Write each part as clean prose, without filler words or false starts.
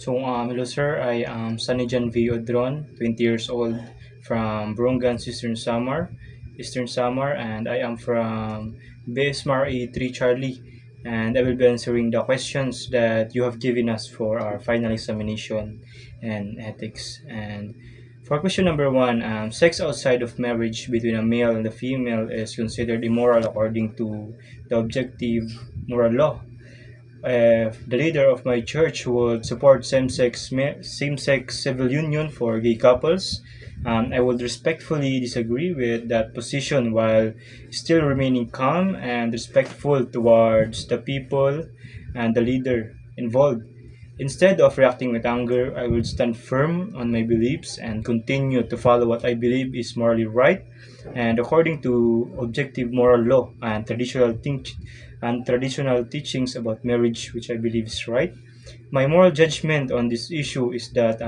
Hello sir, I am Sanijan V. Odron, 20 years old from Brongan, Eastern Samar, and I am from BSMAR A3 Charlie, and I will be answering the questions that you have given us for our final examination and ethics. And for question number one, sex outside of marriage between a male and a female is considered immoral according to the objective moral law. The leader of my church would support same-sex civil union for gay couples. I would respectfully disagree with that position while still remaining calm and respectful towards the people and the leader involved. Instead of reacting with anger, I will stand firm on my beliefs and continue to follow what I believe is morally right and according to objective moral law and traditional teachings about marriage, which I believe is right. My moral judgment on this issue is that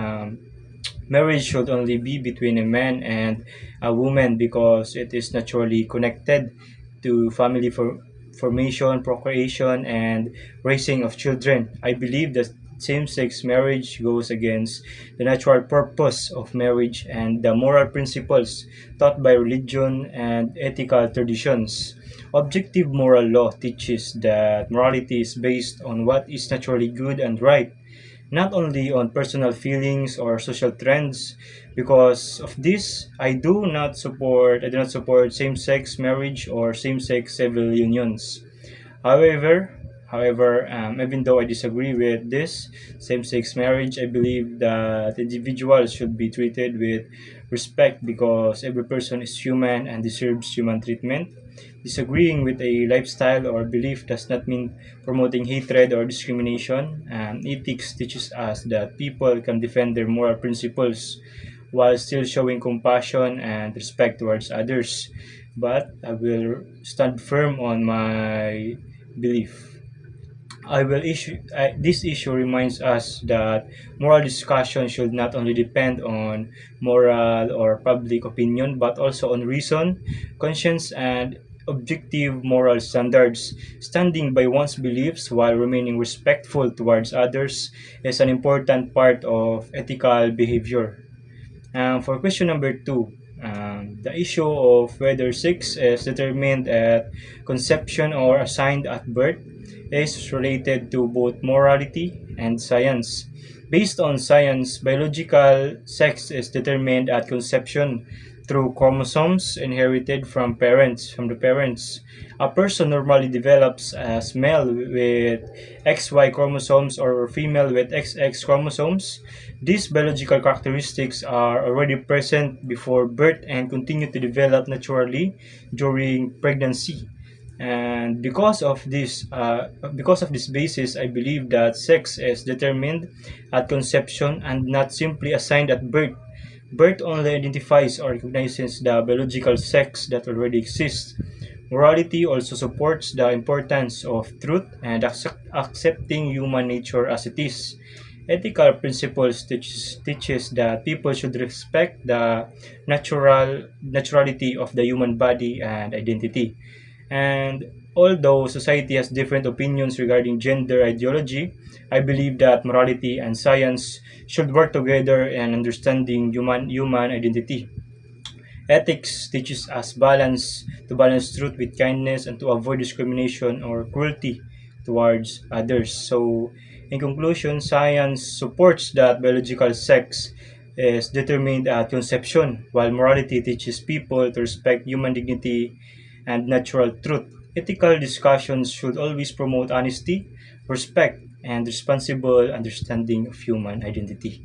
marriage should only be between a man and a woman because it is naturally connected to formation, procreation, and raising of children. I believe that same-sex marriage goes against the natural purpose of marriage and the moral principles taught by religion and ethical traditions. Objective moral law teaches that morality is based on what is naturally good and right, not only on personal feelings or social trends. Because of this, I do not support same-sex marriage or same-sex civil unions. However, even though I disagree with this same-sex marriage, I believe that individuals should be treated with respect because every person is human and deserves human treatment. Disagreeing with a lifestyle or belief does not mean promoting hatred or discrimination. Ethics teaches us that people can defend their moral principles while still showing compassion and respect towards others. But I will stand firm on my belief. This issue reminds us that moral discussion should not only depend on moral or public opinion, but also on reason, conscience, and objective moral standards. Standing by one's beliefs while remaining respectful towards others is an important part of ethical behavior. For question number two, the issue of whether sex is determined at conception or assigned at birth is related to both morality and science. Based on science, biological sex is determined at conception through chromosomes inherited from the parents. A person normally develops as male with XY chromosomes or female with XX chromosomes. These biological characteristics are already present before birth and continue to develop naturally during pregnancy. And because of this basis, I believe that sex is determined at conception and not simply assigned at birth. Birth only identifies or recognizes the biological sex that already exists. Morality also supports the importance of truth and accepting human nature as it is. Ethical principles teaches that people should respect the naturality of the human body and identity. And although society has different opinions regarding gender ideology, I believe that morality and science should work together in understanding human identity. Ethics teaches us to balance truth with kindness and to avoid discrimination or cruelty towards others. So, in conclusion, science supports that biological sex is determined at conception, while morality teaches people to respect human dignity and natural truth. Ethical discussions should always promote honesty, respect, and responsible understanding of human identity.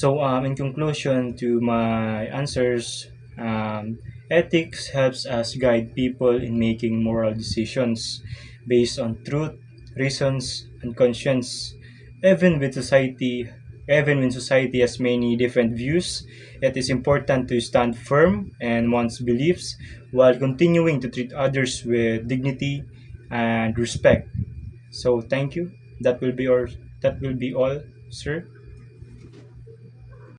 In conclusion to my answers, ethics helps us guide people in making moral decisions based on truth, reasons, and conscience. Even with society, Even when society has many different views, it is important to stand firm in one's beliefs while continuing to treat others with dignity and respect. So thank you. That will be all, sir.